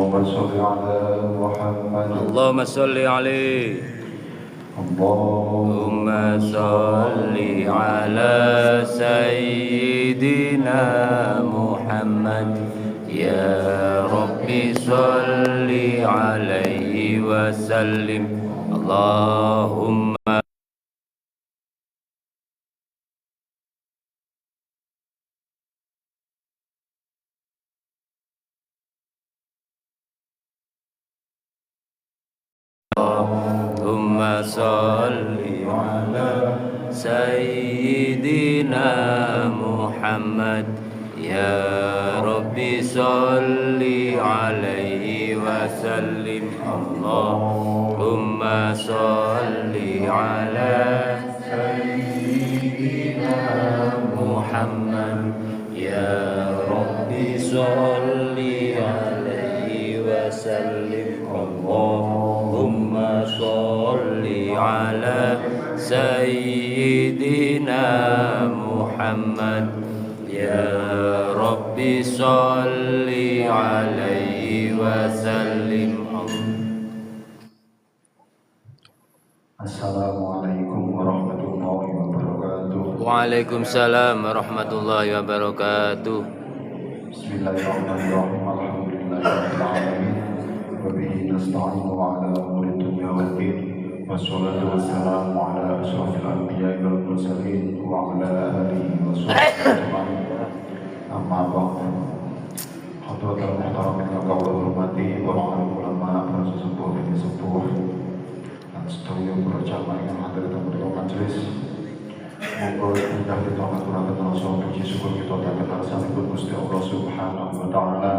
اللهم صل على محمد اللهم صل عليه اللهم صل على سيدنا محمد يا ربي صل عليه وسلم اللهم صل على سيدنا محمد يا ربي صل عليه وسلم اللهم صل على سيدنا محمد يا ربي صل عليه وسلم اللهم صل على سيدنا محمد يا ربي صل عليه وسلم. Assalamualaikum warahmatullahi wabarakatuh. Waalaikumsalam warahmatullahi wabarakatuh. Bismillahirrahmanirrahim. Alhamdulillahirabbil alamin. Wa bihi nasta'inu ala umuri dunya wad din. Wassalatu wassalamu ala asyrafil anbiya'i wal mursalin wa ala alihi wa sahbihi ajma'in. Amma ba'du. Hadratul muhtaramin yang kau hormati, para ulama, para sesepuh dan sepuh, dan setuju berjamaah yang hadir dalam berdoa majelis. Moga kita aturkan rasa puji syukur kita dan sanipun Gusti Allah Subhanahu wa taala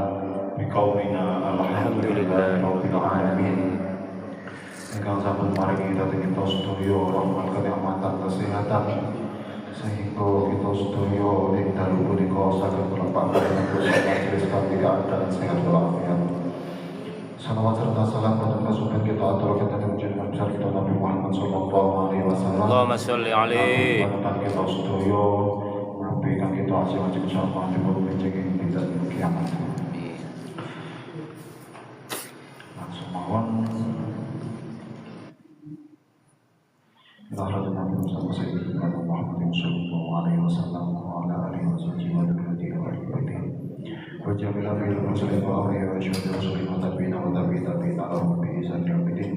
biqaulina alhamdulillahi rabbil alamin. Engkau sampun maringi kita sedaya rahmat kenikmatan kesehatan sehingga kita sedaya ing dalu punika saged mlebu majelis kanthi keadaan sehat walafiat. Salawat serta salam pada Rasulullah kita aturkan dan junjungan besar kita Nabi Muhammad sallallahu alaihi wasallam. Allahumma sholli alaihi. Kita sedaya mugi kang kita ajeng-ajeng syafaat dipun jeneng dinten kiamat. Langsung mawon. Lahir Nabi Muhammad sallallahu alaihi wasallam wa ala alihi wa sahbihi wa sallam. وجعل في المسلم وأمره وأشهد رسوله وتبين وتبين لهم بإحسان يوم الدين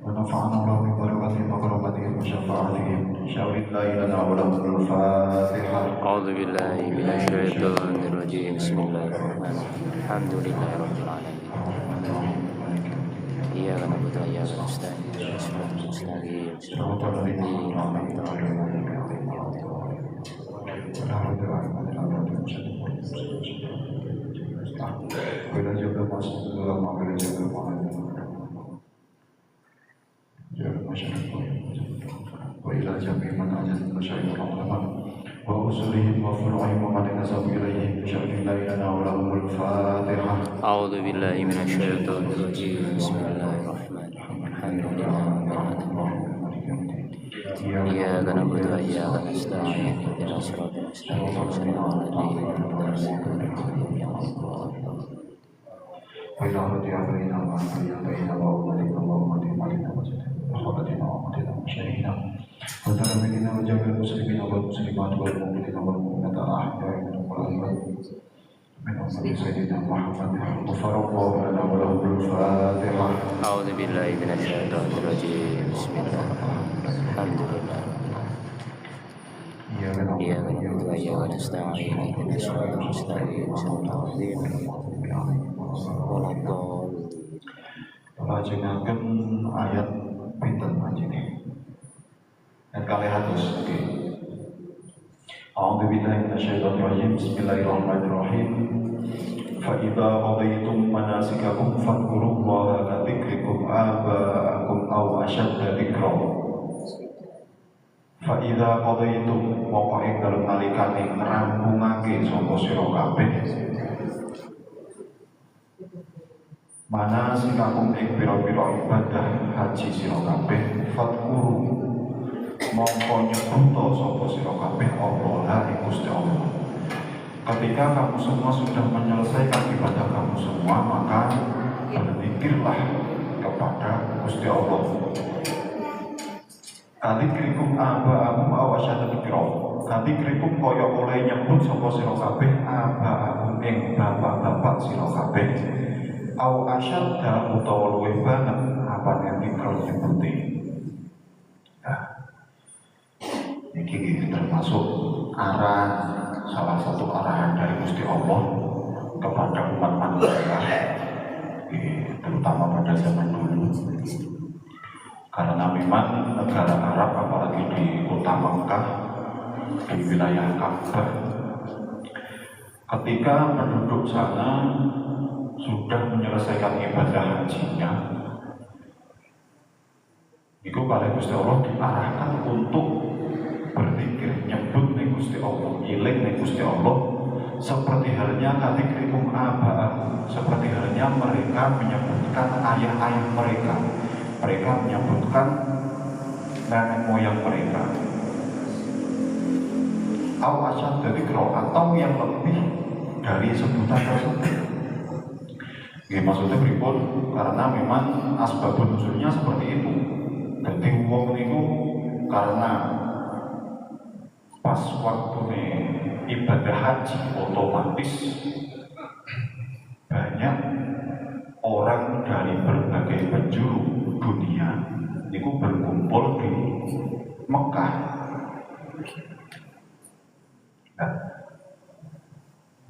ونفعنا الله ببركاتهم وكرامتهم وشفاعتهم شاور الله لنا ولهم الفاتحة. أعوذ بالله من الشيطان الرجيم بسم الله الرحمن الرحيم الحمد لله رب العالمين إياك نعبد وإياك نستعين اهدنا الصراط المستقيم صراط الذين أنعمت عليهم Bila juga masuk dalam bila juga jangan masyarakat. Bila jami mana yang masyarakat ulama, wa usulihim wa furu'ihim wa man nasabu ilaihim syar'illahi lana wa lahumul fatihah. أعوذ بالله من الشيطان الرجيم بسم الله الرحمن الرحيم الحمد لله رب العالمين إياك نعبد وإياك نستعين اهدنا الصراط المستقيم صراط الذين أنعمت عليهم وإلى رجع بيننا وبين وأمتنا وأمتهم علينا وحضرنا وأمتنا وشهينا وتربينا وجميع المسلمين والمسلمات والمؤمنين والمؤمنات الأحياء منهم والأموات من أمة سيدنا محمد غفر الله لنا ولهم الفاتحة. أعوذ بالله من الشيطان الرجيم بسم الله الرحمن الرحيم الحمد لله إياك نعبد وإياك نستعين اهدنا الصراط المستقيم صراط الذين أنعمت عليهم ولا الضالين. Lajengaken ayat pinten panjenengan? Ayat 200 nggih. A'udzu billahi minasyaitonir rajim. Bismillahirrahmanirrahim. Fa idza qadaytum manasikakum fadhkurullaha ka dzikrikum aba'akum aw ashadda dzikra. Fa idza qadaytum mongko ing dalem nalikane ngrampungake sapa sira kabeh mana sikakum ing pira-pira ibadah haji sira kabeh fadhkuru mongko nyebut sapa sira kabeh Allah ing Gusti Allah ketika kamu semua sudah menyelesaikan ibadah kamu semua, maka berzikirlah kepada Gusti Allah. Kadzikrikum aba'akum aw asyadda dzikra. Kadzikrikum kaya oleh nyebut sapa sira kabeh aba'akum ing bapak-bapak sira kabeh. Aw asyadda utawa luwih banget apa yang dzikra nyebuti. Nah, ini termasuk arahan, salah satu arahan dari Gusti Allah kepada umat manusia, terutama pada zaman dulu. Karena memang negara Arab, apalagi di kota Mekah, di wilayah Ka'bah, ketika penduduk sana sudah menyelesaikan ibadah hajinya, itu kali Gusti Allah diarahkan untuk berzikir, nyebut ning Gusti Allah, iling ning Gusti Allah, seperti halnya kadzikrikum aba'akum, seperti halnya mereka menyebutkan ayah-ayah mereka. Mereka menyebutkan nenek moyang mereka. Aw asyadda dzikra, atau yang lebih dari sebutan tersebut. Maksudnya pripun? Karena memang asbabun nuzulnya seperti itu. Jadi wong niku karena pas waktu ibadah haji otomatis banyak orang dari berbagai penjuru dunia itu berkumpul di Mekah. Nah,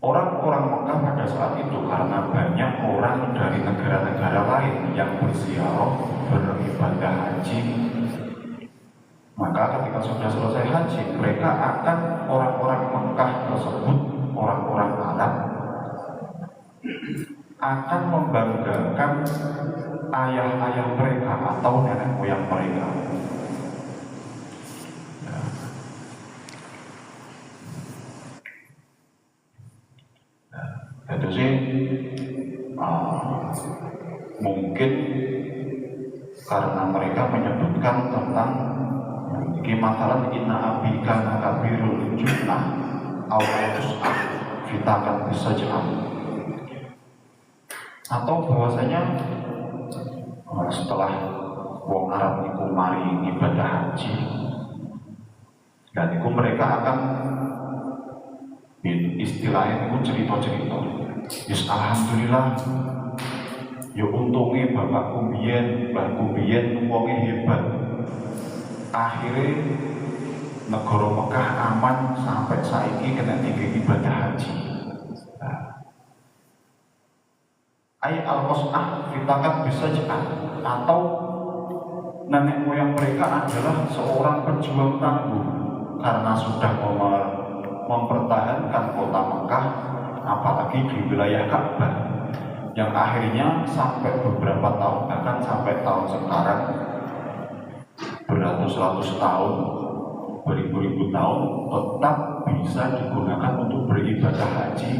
orang-orang Mekah pada saat itu karena banyak orang dari negara-negara lain yang berziarah beribadah haji, maka ketika sudah selesai haji, mereka akan orang-orang Mekah tersebut, orang-orang Arab, akan membanggakan ayah-ayah mereka atau nenek moyang mereka. Itu sih mungkin karena mereka menyebutkan tentang masalah inna abika nakabirul jumlah awatus'ah fitakan bisaj'ah, atau bahwasanya setelah wong Arab itu mari ibadah haji, dan itu mereka akan istilahnya itu cerita-cerita. Yus alhamdulillah, yo untungnya bapakku biyen, mbahku biyen wongnya hebat. Akhirnya negara Mekah aman sampai saiki kena tinggi ibadah haji. Ayat al-qas'ah fitakat bisa jelas, atau nenek moyang mereka adalah seorang pejuang tangguh karena sudah mempertahankan kota Mekah, apalagi di wilayah Ka'bah, yang akhirnya sampai beberapa tahun, bahkan sampai tahun sekarang, beratus-ratus tahun, beribu-ribu tahun, tetap bisa digunakan untuk beribadah haji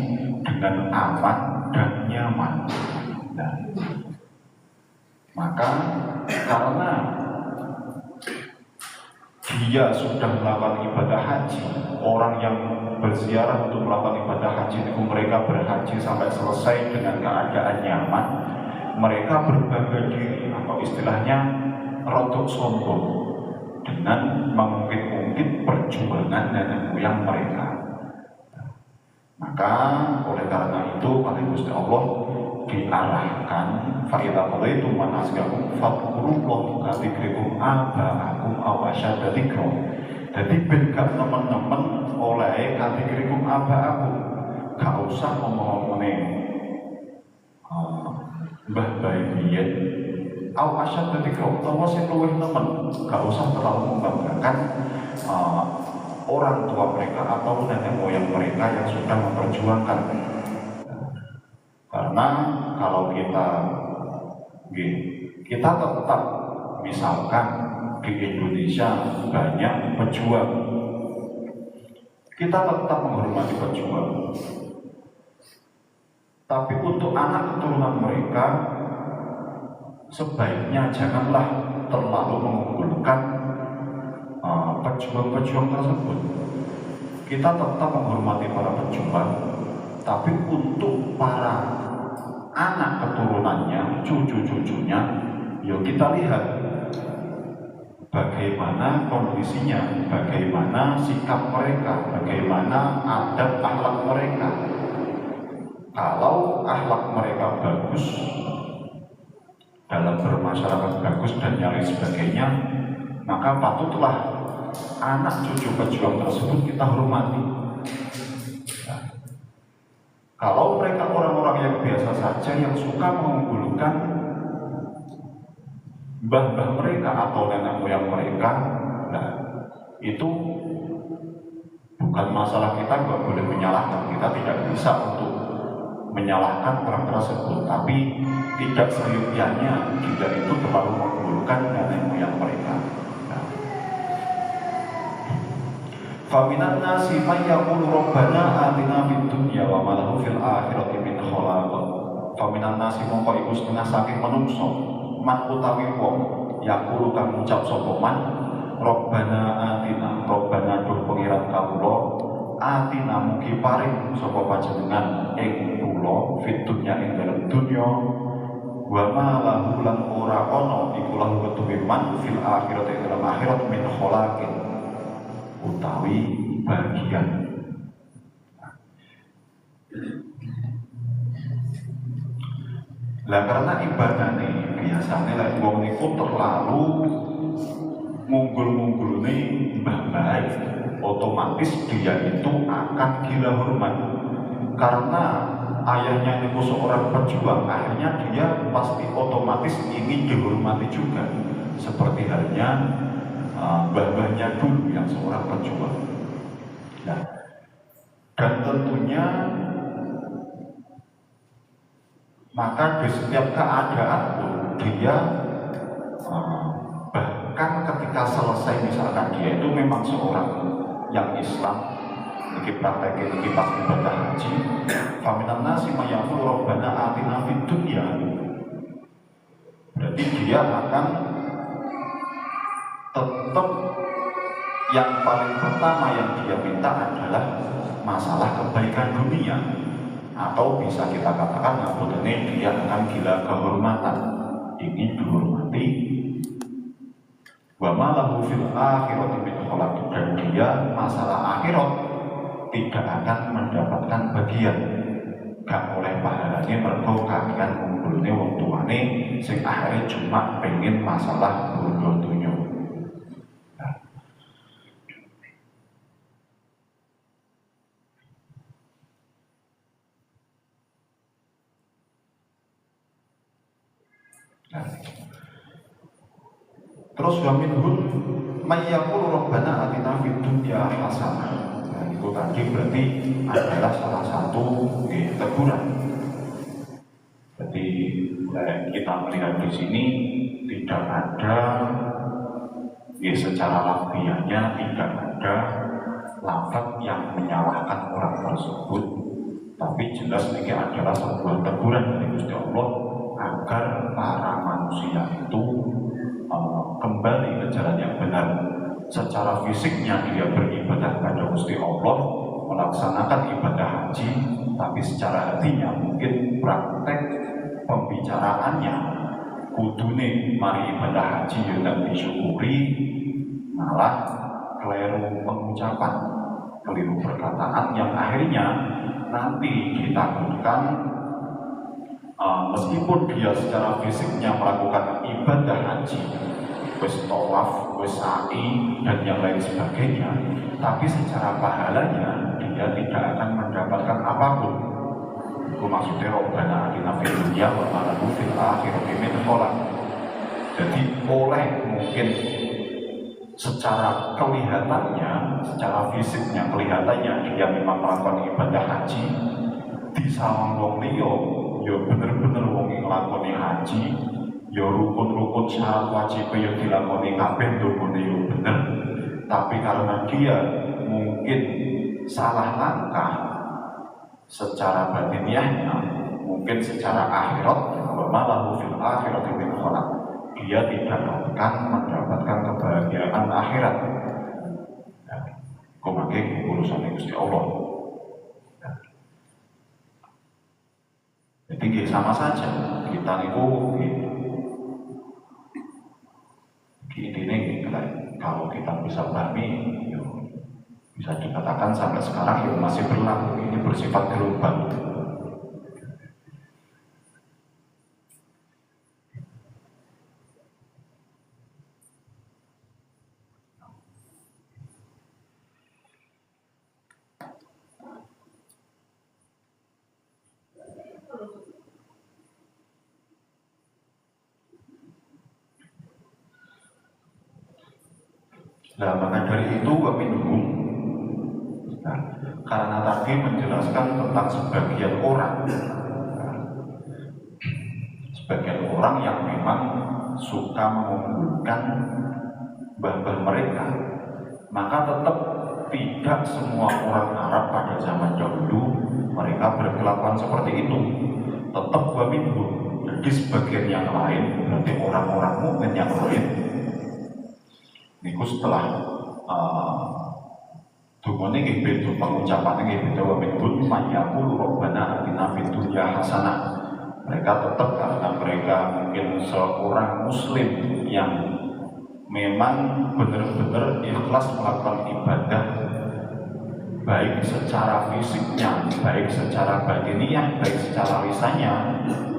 dengan aman dan nyaman. Nah, maka karena dia sudah melakukan ibadah haji, orang yang berziarah untuk melakukan ibadah haji itu mereka berhaji sampai selesai dengan keadaan nyaman, mereka berbangga diri atau istilahnya rotok sombong dengan mengungkit-ungkit perjuangan nenek moyang mereka. Maka oleh karena itu oleh Gusti Allah diarahkan fa'idza qadaitum manasikakum fadhkurullaha kadzikrikum aba'akum aw asyadda dzikra. Jadi ben gak teman-teman oleh kadzikrikum aba'akum, gak usah ngomong-ngomongane mbah bae biyen aw asyadda dzikra, utawa sing luwih temen, gak usah terlalu membanggakan orang tua mereka atau nenek moyang mereka yang sudah memperjuangkan. Karena kalau kita tetap misalkan di Indonesia banyak pejuang, kita tetap menghormati pejuang, tapi untuk anak keturunan mereka sebaiknya janganlah terlalu mengunggulkan pejuang-pejuang tersebut. kita tetap menghormati para pejuang, tapi untuk para anak keturunannya, cucu-cucunya, yuk kita lihat bagaimana kondisinya, bagaimana sikap mereka, bagaimana adab akhlak mereka. Kalau akhlak mereka bagus, dalam bermasyarakat bagus dan yang lain sebagainya, maka patutlah anak cucu pejuang tersebut kita hormati. Nah, kalau mereka orang-orang yang biasa saja, yang suka mengunggulkan mbah-mbah mereka atau nenek moyang mereka, nah itu bukan masalah, kita nggak boleh menyalahkan, kita tidak bisa untuk menyalahkan orang tersebut, tapi tidak seyogianya jika itu terlalu mengunggulkan nenek moyang mereka. Faminan nasi may yaqulu rabbana atina fid dunya wa ma lahu fil akhirati min khalaq. Faminan nasi mongko iku setengah saking manungsa man utawi wong yaqulu kang ngucap sapa man rabbana atina, rabbana duh pengiran kawula, atina mugi paring sapa panjenengan ing kula fid dunya ing dalem dunya, wa ma lahu lan ora ana iku lahu ketuwe man fil akhirati ing dalem akhirat min khalaqin utawi bagian. Lah karena ibadah nih biasanya lek wong niku terlalu munggul-munggulne mbah-mbah, otomatis dia itu akan gila hormat. Karena ayahnya niku seorang pejuang, akhirnya dia pasti otomatis ingin dihormati juga. Seperti halnya mbah-mbahnya dulu yang seorang pejuang. Nah, dan tentunya maka di setiap keadaan pun dia bahkan ketika selesai, misalkan dia itu memang seorang yang Islam, iki praktek iki pas ibadah haji, faminan nasi mayaqulu rabbana atina fid dunya, berarti dia akan tetap yang paling pertama yang dia minta adalah masalah kebaikan dunia, atau bisa kita katakan ngapunten dia akan gila kehormatan, ingin dihormati. Wa ma lahu fil akhirati min khalaq, dan dia masalah akhirat tidak akan mendapatkan bagian, gak oleh pahalane mergo kagian ngumpulne wong tuane sing akhirnya cuma pengen masalah bondo dunya. Terus wa minhum may yaqulu rabbana atina fid dunya hasanah. Nah, itu tadi berarti adalah salah satu teguran. Jadi kita melihat di sini tidak ada secara lafziahnya tidak ada lafaz yang menyalahkan orang tersebut, tapi jelas ini adalah sebuah teguran dari Gusti Allah agar para manusia itu kembali ke jalan yang benar. Secara fisiknya dia beribadah kepada Gusti Allah, melaksanakan ibadah haji, tapi secara hatinya mungkin praktek pembicaraannya kudune mari ibadah haji yang disyukuri, malah keliru pengucapan, keliru perkataan yang akhirnya nanti ditakutkan meskipun dia secara fisiknya melakukan ibadah haji, wis tawaf, wis sa'i dan yang lain sebagainya, tapi secara pahalanya dia tidak akan mendapatkan apapun. Itu maksudnya Rabbana atina fid dunya wa ma lahu fil akhirati min khalaq. Jadi oleh mungkin secara kelihatannya, secara fisiknya kelihatannya dia memang melakukan ibadah haji, di sawang wong liya ya bener-bener wong nglakoni haji, ya rukun-rukun syarat wajib ya dilakoni kabeh dongane ya bener, tapi karena dia mungkin salah langkah secara batiniahnya, mungkin secara akhirat, wa ma lahu fil akhirati min khalaq, dia tidak akan mendapatkan kebahagiaan akhirat. Kok makin urusan Gusti Allah. Jadi sama saja kita niku ini kalau kita bisa pahami, bisa dikatakan sampai sekarang masih berlaku, ini bersifat global. Nah, maka dari itu minhum, karena tadi menjelaskan tentang sebagian orang yang memang suka mengunggulkan mbah-mbah mereka, maka tetap tidak semua orang Arab pada zaman dahulu mereka berkelakuan seperti itu. Tetap minhum, jadi sebagian yang lain, berarti orang-orang mukmin yang lain. Niku setelah dumone nggih beda pengucapane nggih beda wa minhum man yaqulu rabbana atina fid dunya hasanah. Mereka tetap karena mereka mungkin seorang muslim yang memang benar-benar ikhlas melakukan ibadah, baik secara fisiknya, baik secara batiniah, baik secara lisannya,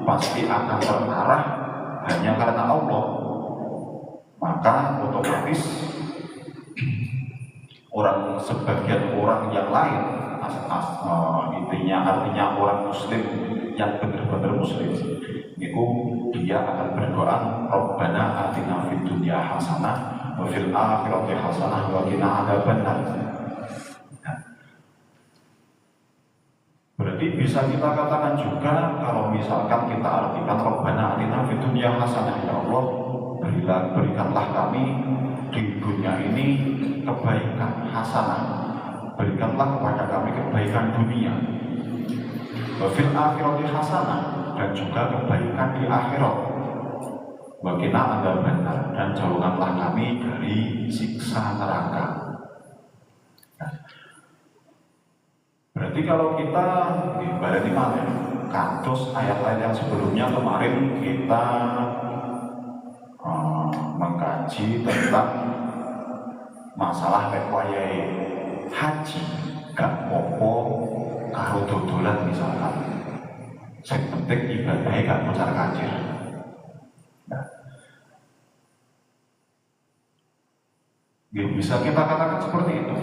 pasti akan terarah hanya karena Allah. Maka otomatis sebagian orang yang lain, artinya orang muslim yang benar-benar muslim, itu dia akan berdoa, Rabbana atina fid dunya hasanah wa fil akhirati hasanah wa qina adzabannar. Berarti bisa kita katakan juga kalau misalkan kita artikan Rabbana atina fid dunya hasanah, ya Allah, berikanlah kami di dunia ini kebaikan hasanah, berikanlah kepada kami kebaikan dunia, wa fil akhirati hasanah, dan juga kebaikan di akhirat, wa qina adzabannar, dan jauhkanlah kami dari siksa neraka. Berarti kalau kita berarti mana kados ayat-ayat yang sebelumnya kemarin kita mengkaji tentang masalah wayai haji, gak apa karo dodolan misalkan, yang penting ibadahnya gak kocar kacir. Nah, bisa kita katakan seperti itu.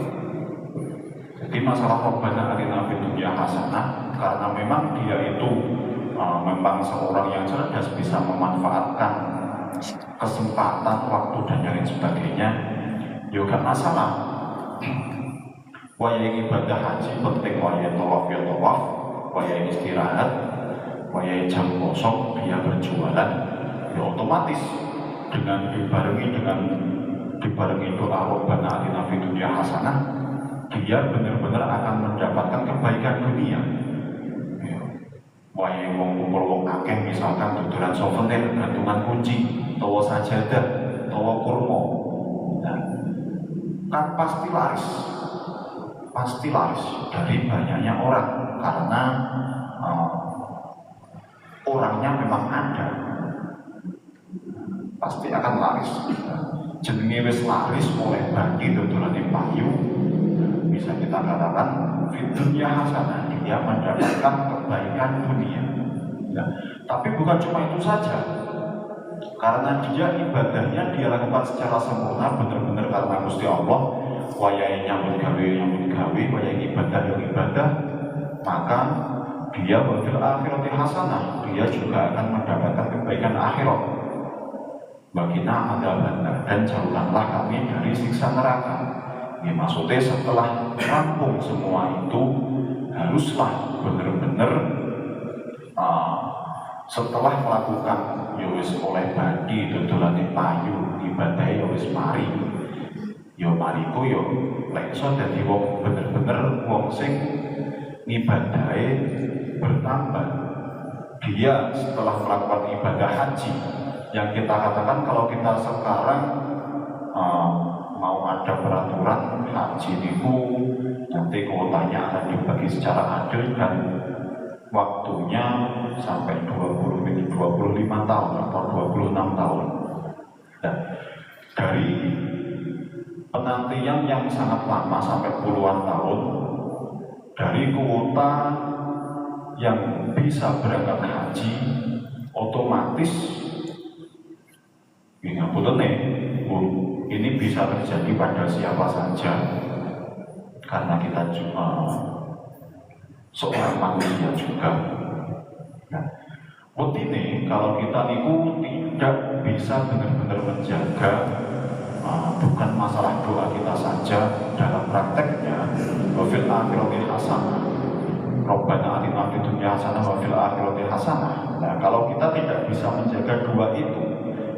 Jadi masalah Rabbana atina fid dunya hasanah, karena memang dia itu memang seorang yang cerdas, bisa memanfaatkan kesempatan, waktu, dan lain sebagainya, juga masalah. Wayai ibadah haji penting, wayai tawaf ya tawaf, wayai istirahat, wayai jam kosong dia berjualan, ya otomatis dengan dibarengi doa Rabbana atina fid dunya hasanah, dia benar-benar akan mendapatkan kebaikan dunia. Wayai wong kumpul wong akeh, misalkan dodolan souvenir, gantungan kunci, tawa sajadah, tawa kurma, kan pasti laris dari banyaknya orang, karena orangnya memang ada, pasti akan laris. Jenenge wis laris oleh bagi dodolan payu, bisa kita katakan fid dunya hasanah, dia mendapatkan kebaikan dunia. Nah, tapi bukan cuma itu saja, karena dia ibadahnya dia lakukan secara sempurna, benar-benar karena Gusti Allah, wayai nyambut gawe, wayai ibadah, maka dia fil akhirati hasanah, dia juga akan mendapatkan kebaikan akhirat. Bagina adzabannar, dan jauhkanlah kami dari siksa neraka. Ya, maksudnya setelah rampung semua itu, haruslah benar-benar setelah melakukan yowis oleh badi dodolane payu, ibadah yowis mari ku yo lek iso dadi wong bener-bener wong sing ibadahe bertambah. Dia setelah melakukan ibadah haji, yang kita katakan kalau kita sekarang mau ada peraturan haji niku Nanti kuotanya akan dibagi secara adil dan waktunya sampai 25 tahun atau 26 tahun. Dan dari penantian yang sangat lama sampai puluhan tahun, dari kuota yang bisa berangkat haji, otomatis ini bisa terjadi pada siapa saja, karena kita cuma seorang manusia juga. Nah, ini kalau kita tidak bisa benar-benar menjaga, bukan masalah doa kita saja, dalam prakteknya wafil akhirati hasanah, Rabbana atina fid dunya hasanah wa fil akhirati hasanah. Nah, kalau kita tidak bisa menjaga dua itu,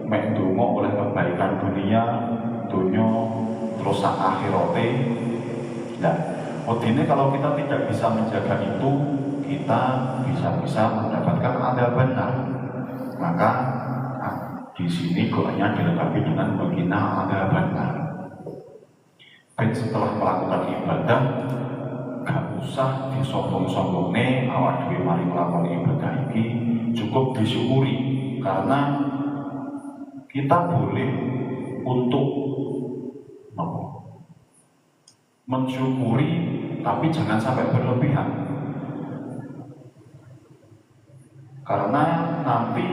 mek ndonga oleh kebaikan dunia terus akhirate. Nah, ini kalau kita tidak bisa menjaga itu, kita bisa mendapatkan adab benar. Maka di sini doanya dilengkapi dengan begina adab benar. Dan setelah melakukan ibadah, gak usah disombong-sombongne awak dhewe mari nglakoni ibadah iki, cukup disyukuri, karena kita boleh untuk mensyukuri, tapi jangan sampai berlebihan, karena nanti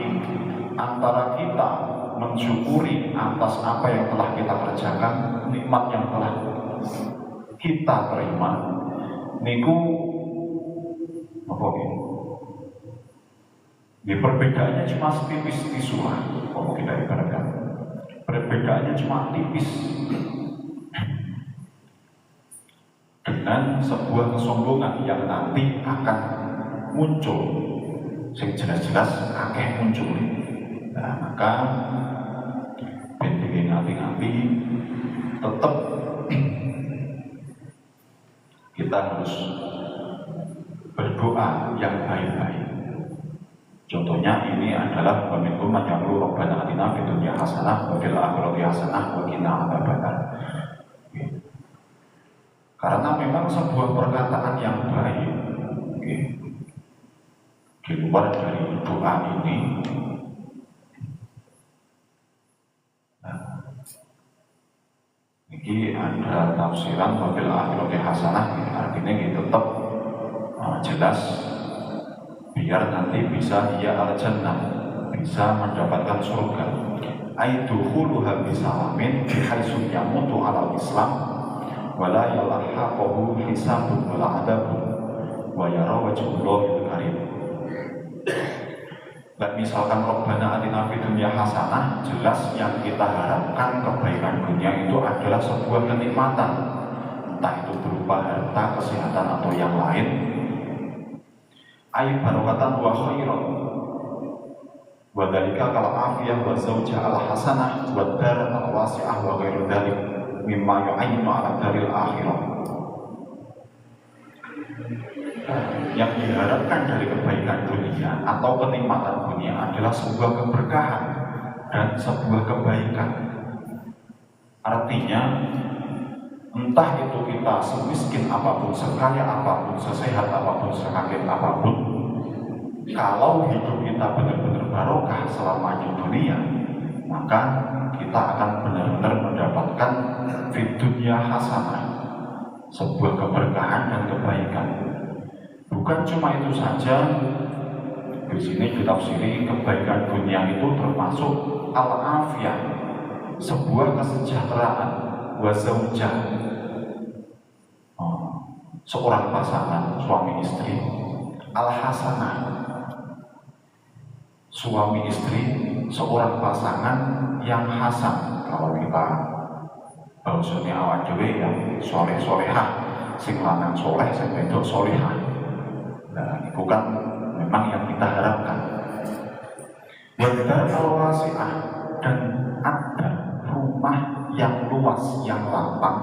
antara kita mensyukuri atas apa yang telah kita kerjakan, nikmat yang telah kita terima, niku apa ini? Perbedaannya cuma setipis tisu lah, kalau kita ibaratkan. Perbedaannya cuma tipis. Dengan sebuah kesombongan yang nanti akan muncul, yang jelas-jelas akeh muncul. Nah, maka penting nganti-nganti tetap kita harus berdoa yang baik-baik. Contohnya ini adalah pemimpin yang lu Rabbana atina fid dunya hasanah wa fil akhirati hasanah wa qina adzabannar. Karena memang sebuah perkataan yang baik, di luar dari doa ini, ini ada tafsiran wabil akhirati hasanah, artinya ini tetap jelas, biar nanti bisa dia al-jannah, bisa mendapatkan surga. Aidukhuluha bisalamin bihaitsu yamutu ala islam wala yalhaqahu hisabun wala adabun wa yara wajhullahil karim. Dan misalkan Rabbana atina fid dunya hasanah, jelas yang kita harapkan kebaikan dunia itu adalah sebuah kenikmatan, entah itu berupa harta, kesehatan atau yang lain. Ai barokatan wa khairan wa dzalika kal afiyah wa zauja al hasanah wa darat al wasi'ah wa ghairu dzalik mimma yu'ayinu ala daril akhirah. Yang diharapkan dari kebaikan dunia atau kenikmatan dunia adalah sebuah keberkahan dan sebuah kebaikan. Artinya, entah itu kita semiskin apapun, sekaya apapun, sesehat apapun, sekaget apapun, kalau hidup kita benar-benar barokah selama di dunia, maka kita akan benar-benar mendapatkan fid dunya hasanah, sebuah keberkahan dan kebaikan. Bukan cuma itu saja, di sini ditafsiri kebaikan dunia itu termasuk al-afiyah, sebuah kesejahteraan, wa zaujah, seorang pasangan suami istri, al-hasanah, suami istri seorang pasangan yang hasan. Kalau kita bahasanya awak dhewe yang soleh-solehah, sing lanang soleh, sing wedok solehah. Nah, itu kan memang yang kita harapkan. Wadar al-wasi'ah, dan ada rumah yang luas, yang lapang,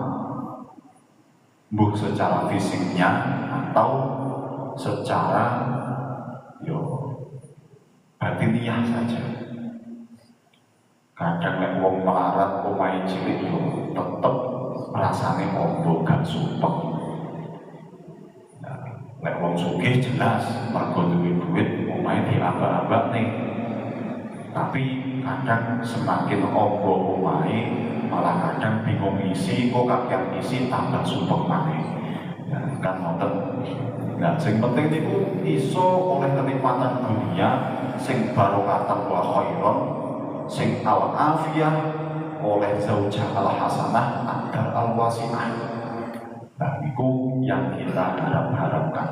bukan secara fisiknya atau secara batiniah saja. Kadang nek wong melarat omahe cilik tetep rasane ombo gak sumpek. Lek wong sugih jelas mergo duwe duit omahe diambak-ambak nih. Tapi kadang semakin opo omahe malah kadang bingung isi, kok kakek isi tambah sumpek maneh. Ya, kan ngoten. Nah, sing penting niku iso oleh kenikmatan dunia sing barokatan wa khairon, sing al afiyah oleh zaujah al hasanah adar al wasi'ah. Nah, itu yang kita harapkan.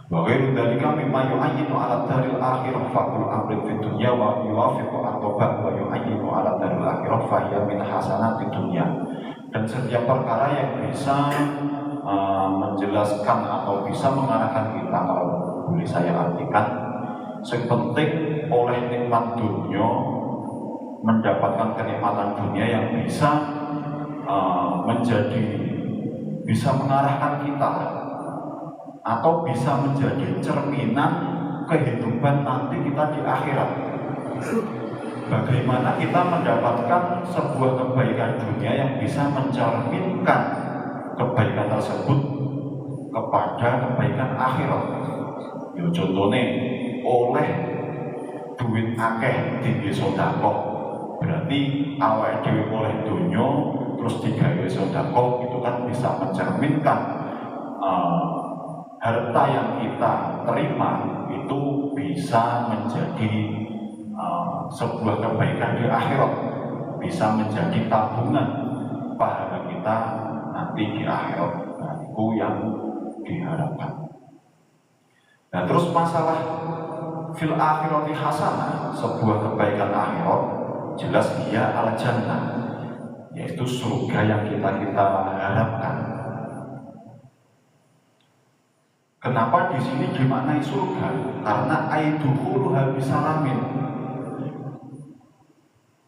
Wa ghairu dzalika mimma yu'ayyinu 'ala daril akhirah faqul amrin fid dunya wa yuwafiqu aqaba wa yu'ayyinu 'ala daril akhirah fa hiya min hasanatid dunya. Dan setiap perkara yang bisa menjelaskan atau bisa mengarahkan kita, kalau boleh saya artikan, yang penting oleh nikmat dunia, mendapatkan kenikmatan dunia yang bisa bisa mengarahkan kita atau bisa menjadi cerminan kehidupan nanti kita di akhirat. Bagaimana kita mendapatkan sebuah kebaikan dunia yang bisa mencerminkan kebaikan tersebut kepada kebaikan akhirat. Ya contohnya oleh duit akeh tinggi sedekah, berarti awake dhewe oleh dunya terus digawe sedekah, itu kan bisa mencerminkan harta yang kita terima itu bisa menjadi sebuah kebaikan di akhirat, bisa menjadi tabungan pahala kita nanti di akhirat. Nah, itu yang diharapkan. Nah, terus masalah fil akhirati hasanah, sebuah kebaikan akhirat, jelas dia al jannah, yaitu surga yang kita harapkan. Kenapa di sini dimaknai surga? Karena aidukhuluha bisalamin.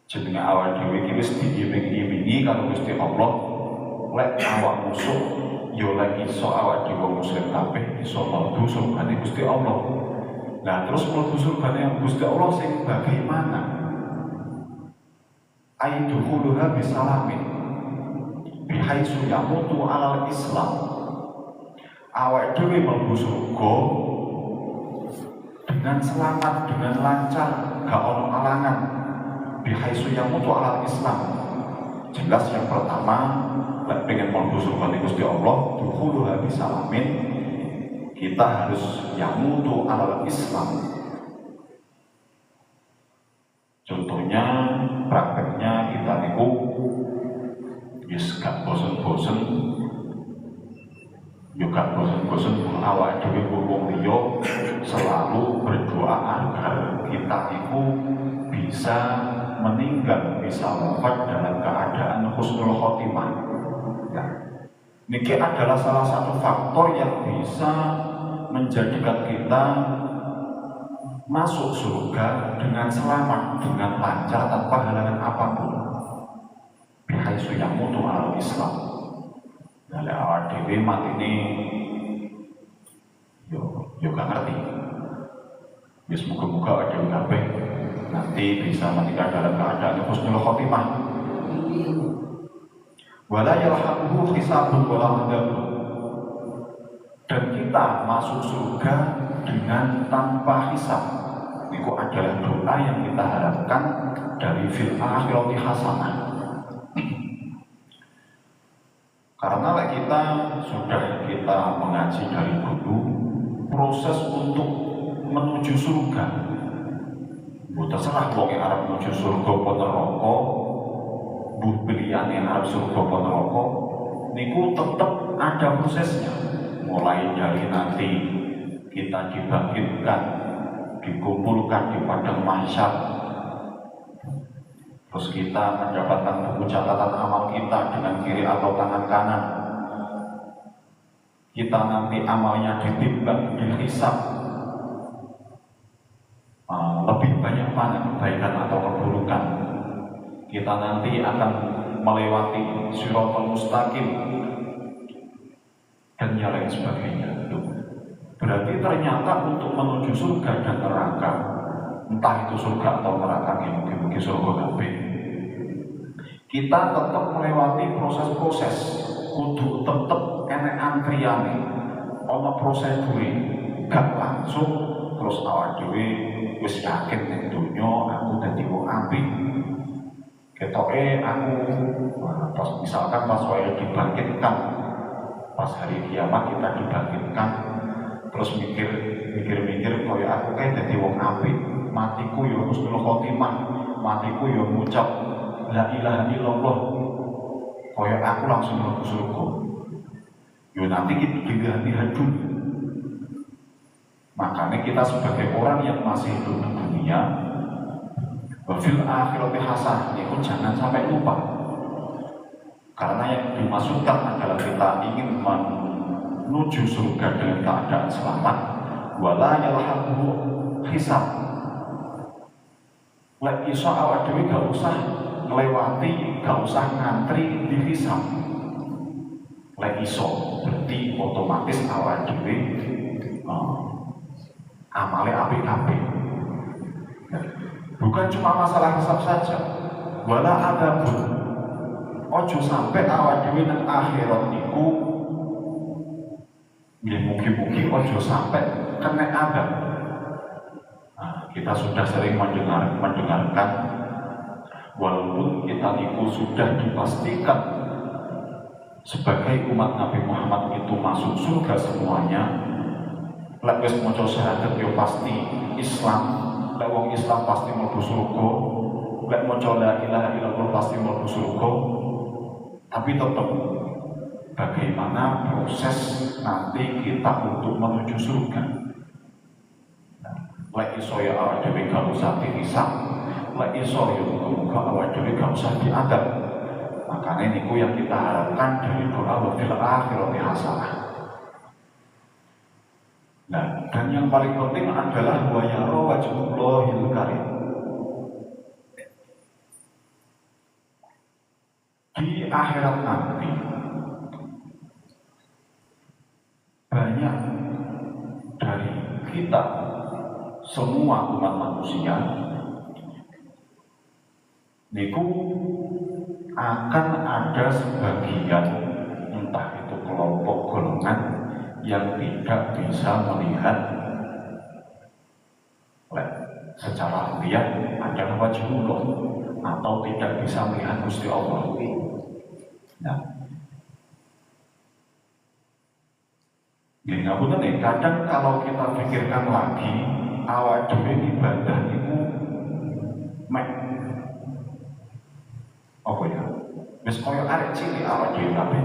Jenenge awak dhewe iki wis diiming-imingi karo Gusti Allah, lek awak musuh yo lek iso awak dhewe muslim kabeh iso mlebu surgane Gusti Allah. Nah, terus mlebu surgane Gusti Allah sing bagaimana? Aidukhuluha bisalamin. Bihaitsu yamutu alal Islam. Awak dhewe mlebu surga dengan selamat, dengan lancar, gak ono alangan. Bihaitsu yamutu alal Islam. Jelas yang pertama, lek pengen mlebu surga Gusti Allah, dukhuluha bisalamin, kita harus yamutu alal Islam. Contohnya, prakteknya kita niku wis gak bosen-bosen, juga bosen-bosen awak dhewe wong liya selalu berdoa agar kita itu bisa meninggal, bisa wafat dalam keadaan husnul khotimah. Ya. Niki adalah salah satu faktor yang bisa menjadikan kita masuk surga dengan selamat, dengan lancar, tanpa halangan apapun. Bihaitsu yamutu alal Islam. Nah, awak dhewe matine yo gak ngerti. Wis muga-muga awak dhewe kabeh nanti bisa meninggal dalam keadaan husnul khotimah. Wala yalhaquhu hisabun wala adab. Dan kita masuk surga dengan tanpa hisab. Itu adalah doa yang kita harapkan dari fil akhirati hasanah. Karena kita sudah mengaji dari dulu, proses untuk menuju surga, terserah wong yang arep menuju surga apa neraka, buh pilihan yang arep surga apa neraka, niku tetap ada prosesnya. Mulai dari nanti kita dibangkitkan, dikumpulkan di padang mahsyar, terus kita mendapatkan buku catatan amal kita dengan kiri atau tangan kanan. Kita nanti amalnya ditimbang, dihisab, lebih banyak mana kebaikan atau keburukan. Kita nanti akan melewati Shiratal Mustaqim dan yang lain sebagainya. Berarti ternyata untuk menuju surga dan neraka, entah itu surga atau neraka, yang mungkin surga kabeh, kita tetap melewati proses-proses, kudu tetap enek antriane. ana prosedure gak langsung terus awak dhewe wis yakin ning donya aku dadi wong apik. Ketoke aku pas misalkan pas wae dibangkitkan, pas hari kiamat kita dibangkitkan, terus mikir-mikir kaya aku kayak dadi wong apik, matiku ya husnul khotimah, matiku ya ngucap la ilaha illallah, kaya aku langsung mlebu surga. Yo nanti kita dilihat dulu. Makanya kita sebagai orang yang masih hidup di dunia, fil akhirati hasanah itu jangan sampai lupa. Karena yang dimaksudkan adalah kita ingin menuju surga dalam keadaan selamat. Wala yalhaquhu hisab. Lek iso awak dhewe gak usah nglewati, gak usah ngantri di hisab. Lek iso berarti otomatis awak dhewe amale apik-apik. Bukan cuma masalah hisab saja. Wala adabun. Ojo sampai awak dhewe nang akhirat niku nggih mugi-mugi ojo sampai kena adab. Nah, kita sudah sering mendengarkan walaupun kita niku sudah dipastikan sebagai umat Nabi Muhammad itu masuk surga semuanya. Lek wis maca syahadat yo pasti Islam, lek wong Islam pasti mlebu surga, lek maca la ilaha illallah pasti mlebu surga. Tapi tetap bagaimana proses nanti kita untuk menuju surga. Lek iso ya awak dhewe gak usah dihisab, lek iso ya muga-muga awak dhewe gak usah diadab. Makanya niku yang kita harapkan dari doa wa fil akhirati hasanah. Nah, dan yang paling penting adalah wa yara wajhullahil karim. Di akhirat nanti banyak dari kita semua umat manusia niku akan ada sebagian entah itu kelompok golongan yang tidak bisa melihat secara lihat adalah wajhullah atau tidak bisa melihat Gusti Allah. Nah, gini ngapunten nih, kadang kalau kita pikirkan lagi awak dhewe ibadah itu mek apa ya? Wis koyo arek cilik awak dhewe kabeh.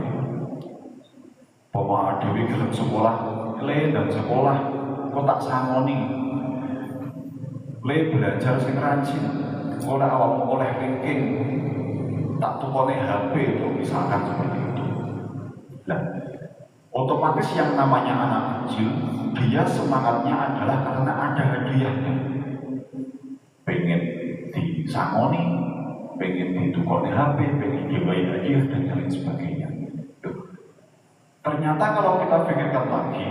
Awak dhewe gelem sekolah, dan sekolah kok tak sangoni. Belajar sing rajin, ora awakmu oleh ranking, tak tukone HP itu misalkan seperti itu. Nah, otomatis yang namanya anak kecil, dia semangatnya adalah karena ada hadiahnya. Pengen disangoni, pengen ditukone HP, pengen diwai hadiah dan lain sebagainya. Ternyata kalau kita pikirkan lagi,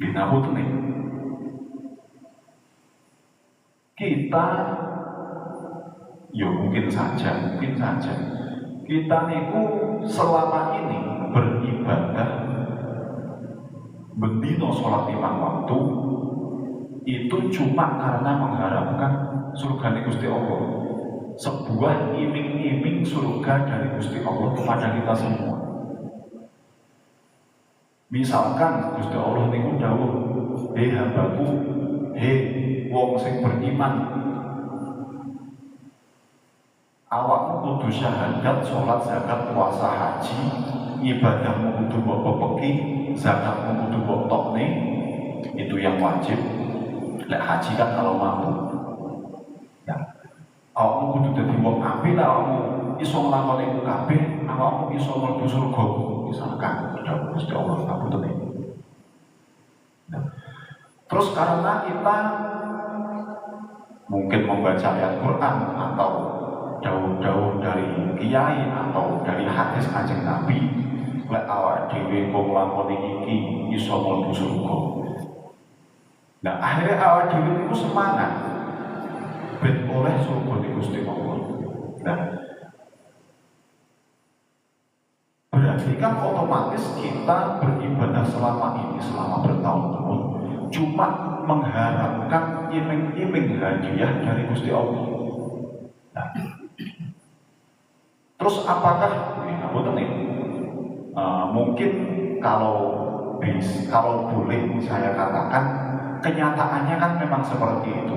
dinabut nih, kita, ya mungkin saja, kita niku selama ini beribadah, bendino sholat 5 waktu, itu cuma karena mengharapkan surga Gusti Allah, sebuah iming-iming surga dari Gusti Allah kepada kita semua. Misalkan Gusti Allah niku dawuh, "Hei hambaku, hei wong sing beriman, awakmu kudu syahadat, sholat, zakat, puasa, haji, ibadahmu kudu mbok pepeki, zakatmu kudu mbok tokne, itu yang wajib. Lek haji kan kalau mampu. Ya, awakmu kudu dadi wong apik, awakmu iso nglakoni kabeh, awakmu iso mlebu surga." Misalkan Gusti Allah ngapunten. Nah, terus karena kita mungkin membaca ayat Quran atau dawuh-dawuh dari kiai atau dari hadis Kanjeng Nabi, lek awak dhewe kok nglakoni iki iso mlebu surga. Nah, akhirnya awak dhewe iku semangat ben oleh surga Gusti Allah. Nah, berarti Berarti kan otomatis kita beribadah selama ini, selama bertahun-tahun, cuma mengharapkan iming-iming hadiah dari Gusti Allah. Nah, terus apakah mungkin kalau boleh saya katakan kenyataannya kan memang seperti itu.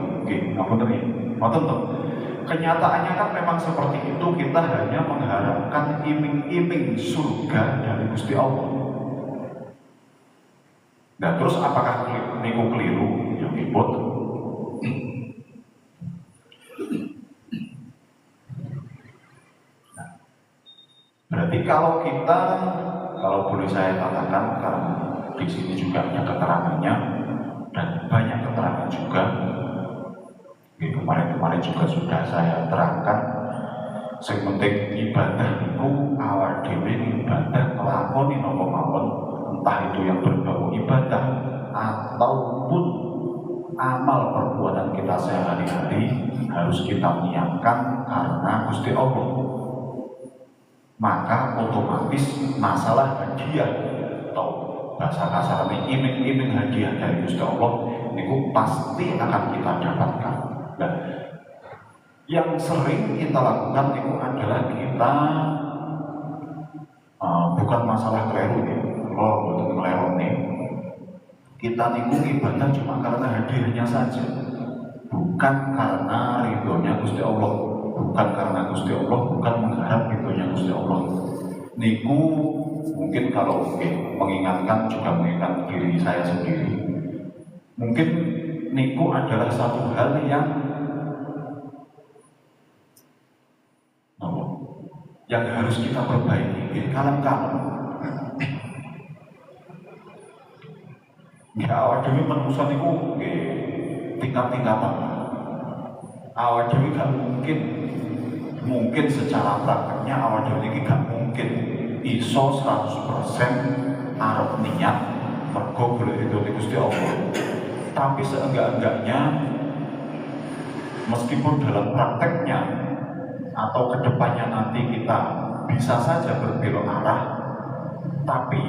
Kenyataannya kan memang seperti itu. Kita hanya mengharapkan iming-iming surga dari Gusti Allah. Nah, terus apakah niku keliru? Ya ribut. Berarti kalau boleh saya katakan, karena di sini juga ada keterangannya dan banyak keterangan juga. Kemarin juga sudah saya terangkan. Sing penting ibadah itu awal dhewe ibadah nglakoni napa mawon, entah itu yang berbau ibadah ataupun amal perbuatan kita sehari-hari harus kita niatkan karena Gusti Allah. Maka otomatis masalah hadiah atau bahasa kasarnya iming-iming hadiah dari Gusti Allah itu pasti akan kita dapatkan. Nah, yang sering kita lakukan itu adalah kita bukan masalah keliru ya, betul keliru nih. Kita niku ibadah cuma karena hadiahnya saja, bukan karena ridhonya Gusti Allah, bukan karena Gusti Allah, bukan mengharap ridhonya Gusti Allah. Niku mungkin kalau mengingatkan juga mengingat diri saya sendiri. Mungkin niku adalah satu hal yang harus kita perbaiki. Kalem-kalem. Ya awal dhewe manusia niku tingkat-tingkatan. Awal dhewe gak mungkin secara prakteknya awal dhewe gak mungkin iso 100% arep niat mergo golek ridho Gusti Allah. Tapi seenggak-enggaknya meskipun dalam prakteknya atau kedepannya nanti kita bisa saja berbelok arah, tapi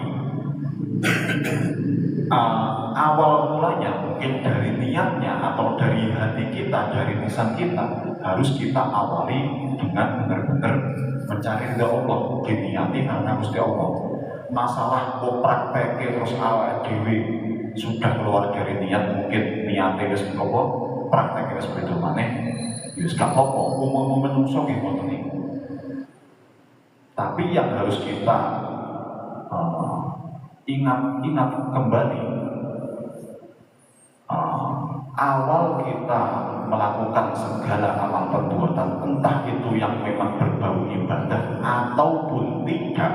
awal mulanya mungkin dari niatnya atau dari hati kita, dari lisan kita harus kita awali dengan benar-benar mencari ridha Allah, diniati karena Gusti Allah. Masalah kok praktek terus awal dewi sudah keluar dari niat, mungkin niatnya wis apa, prakteknya wis beda maneh. Wis gak apa-apa, umum menungso nggih ngoten niku. Tapi yang harus kita ingat kembali, awal kita melakukan segala amal perbuatan, entah itu yang memang berbau ibadah ataupun tidak,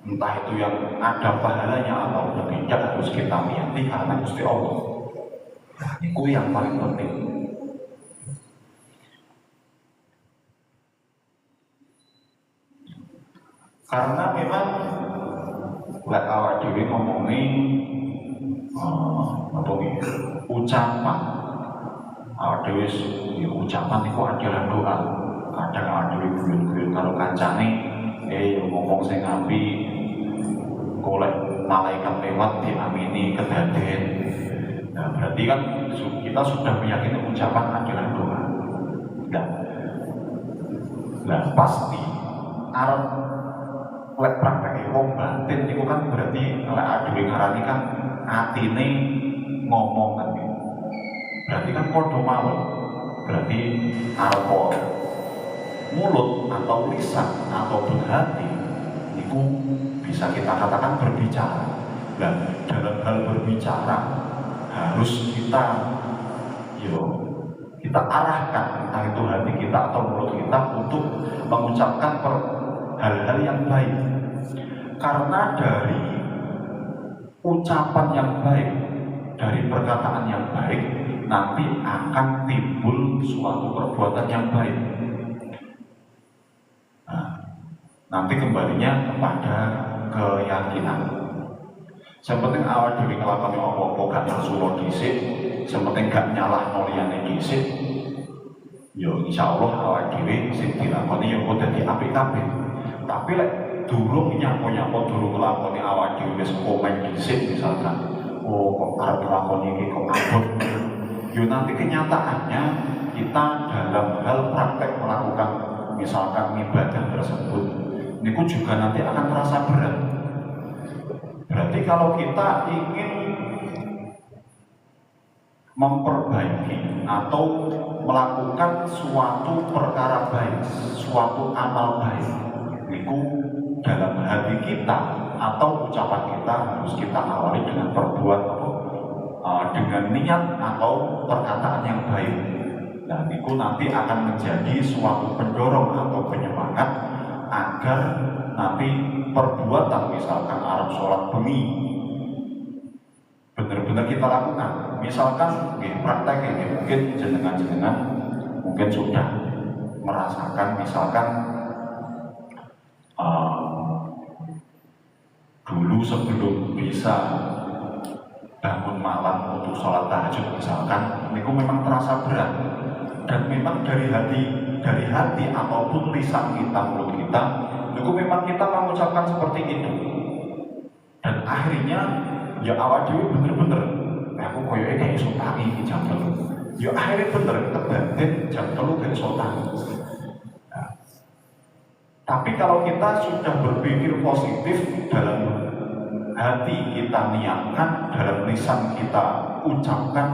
entah itu yang ada pahalanya ataupun tidak, harus kita niati karena Gusti Allah. Itu yang paling penting. Karena memang lek awak dhewe ngomongi ucapan awak dhewe ya ucapan itu adalah doa. Kadang awak dhewe guyon-guyon karo kancane ngomong sing apik, golek malaikat lewat diamini kedaden. Nah, berarti kan kita sudah meyakini ucapan adalah doa. Nah, pasti arep lek praktek wong batin itu kan berarti lek dhewe ngarani kan atine ngomong kan. Berarti kan padha mawon. Berarti arepa mulut atau lisan atau berhati itu bisa kita katakan berbicara. Nah, dalam hal berbicara harus kita arahkan entah itu hati kita atau mulut kita untuk mengucapkan hal-hal yang baik. Karena dari ucapan yang baik, dari perkataan yang baik, nanti akan timbul suatu perbuatan yang baik. Nah, nanti kembalinya kepada keyakinan. Sepenting awal dhewe nglakoni apa-apa gak tersulo dhisik, sepenting gak nyalahno liyane dhisik, ya insyaallah awal dhewe sing dilakoni ya kok dadi apik kabeh. Tapi lek durung nyapa-nyapa durung nglakoni awak dhewe wis komen dhisik misalkan, oh kok arep nglakoni iki kok abot. Yo nanti kenyataannya kita dalam hal praktek melakukan misalkan ibadah tersebut niku juga nanti akan terasa berat. Berarti kalau kita ingin memperbaiki atau melakukan suatu perkara baik, suatu amal baik, niku dalam hati kita atau ucapan kita harus kita awali dengan dengan niat atau perkataan yang baik. Nah, niku nanti akan menjadi suatu pendorong atau penyemangat agar nanti perbuatan misalkan arep sholat bengi benar-benar kita lakukan. Misalkan praktek ini mungkin jenengan mungkin sudah merasakan misalkan dulu sebelum bisa bangun malam untuk sholat tahajud misalkan, niku memang terasa berat dan memang dari hati ataupun lisan kita, mulut kita, niku memang kita mengucapkan seperti itu dan akhirnya ya awak dhewe bener-bener aku koyoke kayak iso tangi iki jam 3. Ya akhirnya bener kebatin jam 3 kayak iso tangi. Nah, tapi kalau kita sudah berpikir positif dalam hati kita niatkan, dalam lisan kita ucapkan,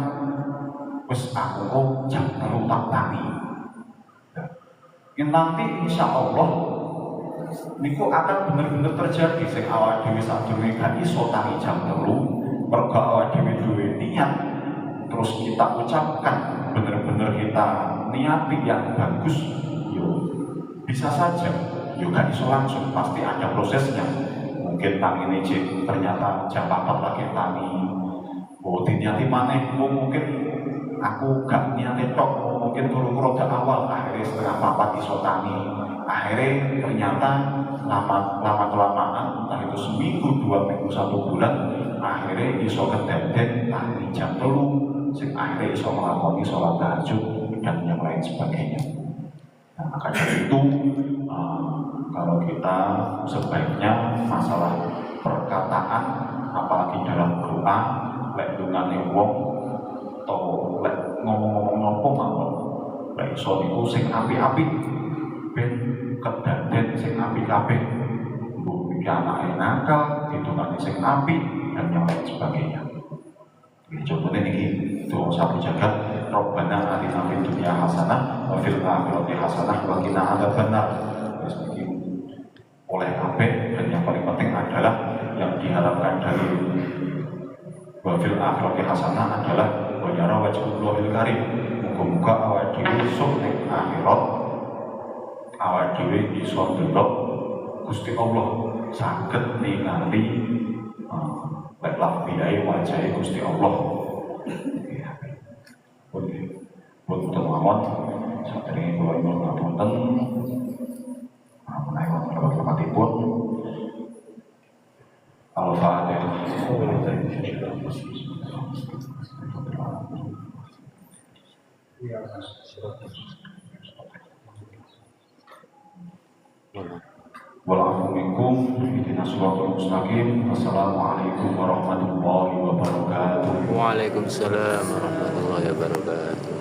wis aku kok jam 3 tak tangi. Nanti insya Allah niku akan bener-bener terjadi sing awak dhewe sadurunge gak iso tangi jam 3 mergo awak dhewe duwe niat terus kita ucapkan bener-bener kita niati yang bagus, yo bisa saja yo gak iso langsung, pasti ada prosesnya. Mungkin tangi ini ternyata jam 4 lagi tangi, oh diniati maneh, mungkin aku gak niati tok, mungkin turu roda awal akhirnya setengah 4 iso tangi. Akhirnya ternyata lama-kelamaan, entah itu seminggu, 2 minggu, 1 bulan, akhirnya iso kedaden tangi jam 3, sing akhirnya iso melakoni sholat tahajud dan yang lain sebagainya. Nah, makanya itu kalau kita sebaiknya masalah perkataan, apalagi dalam doa, lek dungane wong atau lek ngomong-ngomong nopo mawon, lek iso niku sing apik-apik ben kedaden sing apik kabeh. Mbok iki anake nakal, ditungani sing apik dan yang lain sebagainya. Contohnya niki doa sapu jagat, Rabbana atina fid dunya hasanah wa fil akhirati hasanah wa qina adzabannar. Oleh kabeh, dan yang paling penting adalah yang diharapkan dari wa fil akhirati hasanah adalah wa yara wajhullahil karim. Muga-muga awak dhewe sok ning akhirat awak dhewe iso ndelok Gusti Allah saged ningali lek lafiai wajahe Gusti Allah. Pun mawon saderenge kula nyuwun ngapunten menawi wonten lematipun Al-Fatihah. Walafu minkum ihdinas siratal mustaqim. Wassalamualaikum warahmatullahi wabarakatuh. Waalaikumsalam warahmatullahi wabarakatuh.